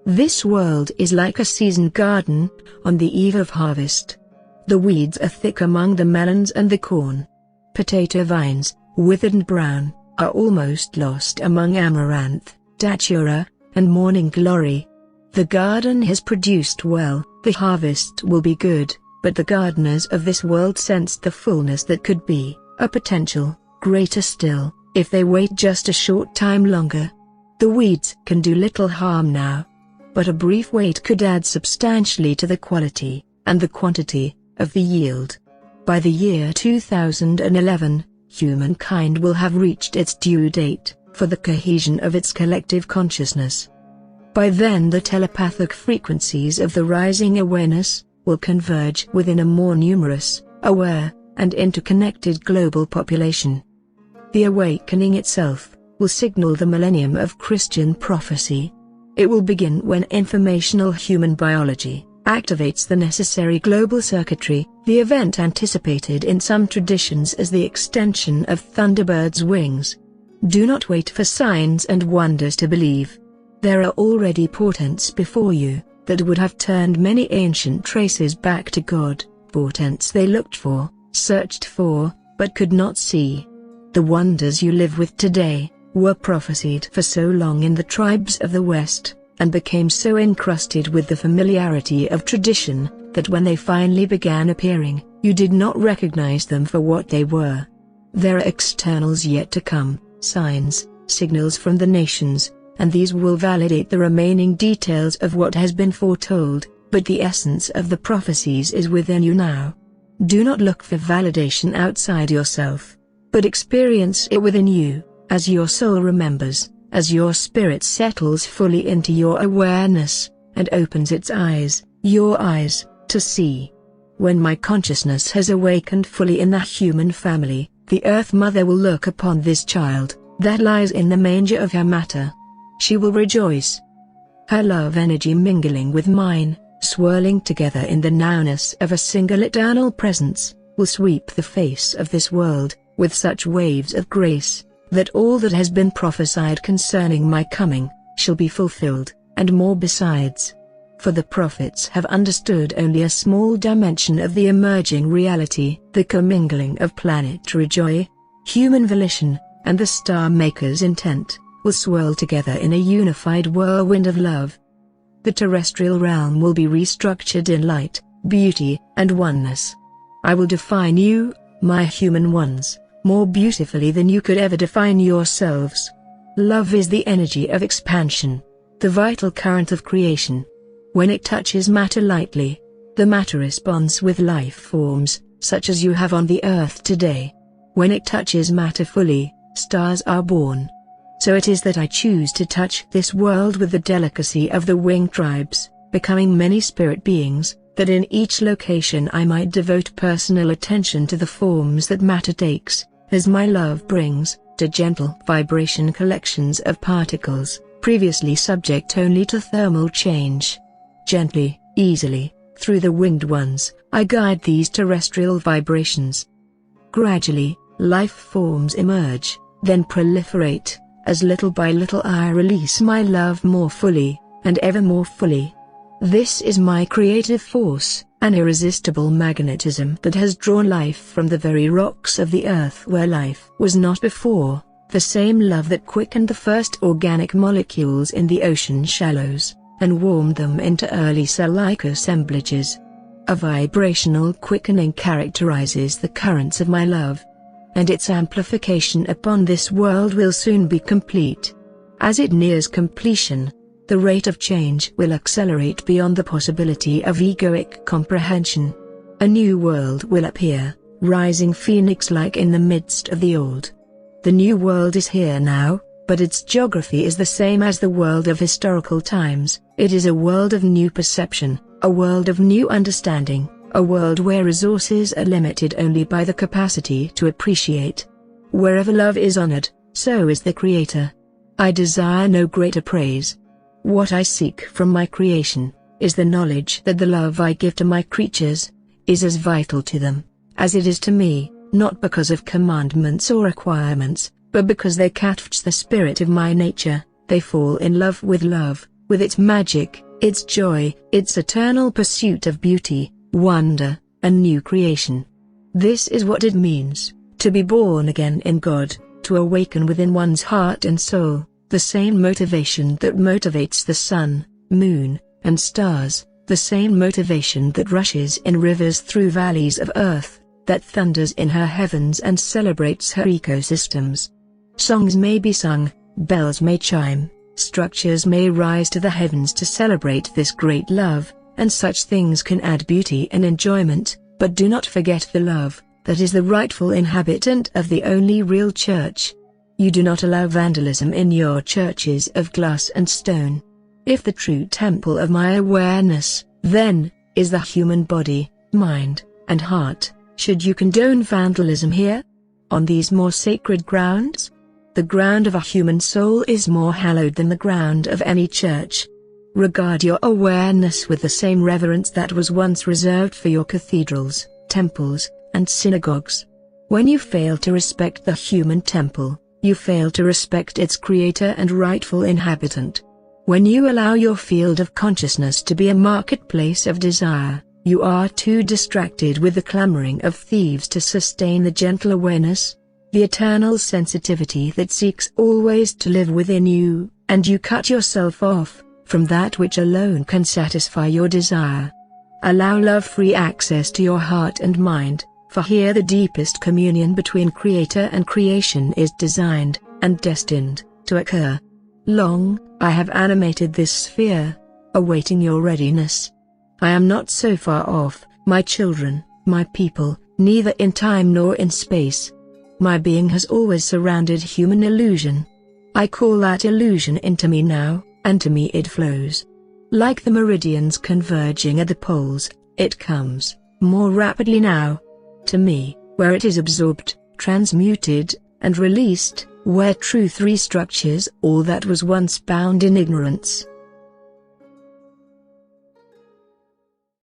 This world is like a seasoned garden, on the eve of harvest. The weeds are thick among the melons and the corn. Potato vines, withered and brown, are almost lost among amaranth, datura, and morning glory. The garden has produced well, the harvest will be good, but the gardeners of this world sensed the fullness that could be, a potential, greater still, if they wait just a short time longer. The weeds can do little harm now, but a brief wait could add substantially to the quality, and the quantity, of the yield. By the year 2011, humankind will have reached its due date, for the cohesion of its collective consciousness. By then the telepathic frequencies of the rising awareness will converge within a more numerous, aware, and interconnected global population. The awakening itself will signal the millennium of Christian prophecy. It will begin when informational human biology activates the necessary global circuitry, the event anticipated in some traditions as the extension of Thunderbird's wings. Do not wait for signs and wonders to believe. There are already portents before you, that would have turned many ancient traces back to God, portents they looked for, searched for, but could not see. The wonders you live with today, were prophesied for so long in the tribes of the West, and became so encrusted with the familiarity of tradition, that when they finally began appearing, you did not recognize them for what they were. There are externals yet to come, signs, signals from the nations, and these will validate the remaining details of what has been foretold, but the essence of the prophecies is within you now. Do not look for validation outside yourself, but experience it within you, as your soul remembers, as your spirit settles fully into your awareness, and opens its eyes, your eyes, to see. When my consciousness has awakened fully in the human family, the Earth Mother will look upon this child, that lies in the manger of her matter. She will rejoice. Her love energy mingling with mine, swirling together in the nowness of a single eternal presence, will sweep the face of this world, with such waves of grace, that all that has been prophesied concerning my coming, shall be fulfilled, and more besides. For the prophets have understood only a small dimension of the emerging reality, the commingling of planetary joy, human volition, and the Star Maker's intent, will swirl together in a unified whirlwind of love. The terrestrial realm will be restructured in light, beauty, and oneness. I will define you, my human ones, more beautifully than you could ever define yourselves. Love is the energy of expansion, the vital current of creation. When it touches matter lightly, the matter responds with life forms, such as you have on the earth today. When it touches matter fully, stars are born. So it is that I choose to touch this world with the delicacy of the winged tribes, becoming many spirit beings, that in each location I might devote personal attention to the forms that matter takes, as my love brings, to gentle vibration collections of particles, previously subject only to thermal change. Gently, easily, through the winged ones, I guide these terrestrial vibrations. Gradually, life forms emerge, then proliferate. As little by little I release my love more fully, and ever more fully. This is my creative force, an irresistible magnetism that has drawn life from the very rocks of the earth where life was not before, the same love that quickened the first organic molecules in the ocean shallows, and warmed them into early cell-like assemblages. A vibrational quickening characterizes the currents of my love, and its amplification upon this world will soon be complete. As it nears completion, the rate of change will accelerate beyond the possibility of egoic comprehension. A new world will appear, rising phoenix-like in the midst of the old. The new world is here now, but its geography is the same as the world of historical times. It is a world of new perception, a world of new understanding, a world where resources are limited only by the capacity to appreciate. Wherever love is honored, so is the Creator. I desire no greater praise. What I seek from my creation, is the knowledge that the love I give to my creatures, is as vital to them, as it is to me, not because of commandments or requirements, but because they catch the spirit of my nature. They fall in love, with its magic, its joy, its eternal pursuit of beauty, wonder, and new creation. This is what it means to be born again in God, to awaken within one's heart and soul the same motivation that motivates the sun, moon, and stars, the same motivation that rushes in rivers through valleys of earth, that thunders in her heavens and celebrates her ecosystems. Songs may be sung, bells may chime, structures may rise to the heavens to celebrate this great love, and such things can add beauty and enjoyment, but do not forget the love that is the rightful inhabitant of the only real church. You do not allow vandalism in your churches of glass and stone. If the true temple of my awareness, then, is the human body, mind, and heart, should you condone vandalism here? On these more sacred grounds? The ground of a human soul is more hallowed than the ground of any church. Regard your awareness with the same reverence that was once reserved for your cathedrals, temples, and synagogues. When you fail to respect the human temple, you fail to respect its creator and rightful inhabitant. When you allow your field of consciousness to be a marketplace of desire, you are too distracted with the clamoring of thieves to sustain the gentle awareness, the eternal sensitivity that seeks always to live within you, and you cut yourself off from that which alone can satisfy your desire. Allow love free access to your heart and mind, for here the deepest communion between Creator and creation is designed, and destined, to occur. Long, I have animated this sphere, awaiting your readiness. I am not so far off, my children, my people, neither in time nor in space. My being has always surrounded human illusion. I call that illusion into me now, and to me it flows. Like the meridians converging at the poles, it comes, more rapidly now, to me, where it is absorbed, transmuted, and released, where truth restructures all that was once bound in ignorance.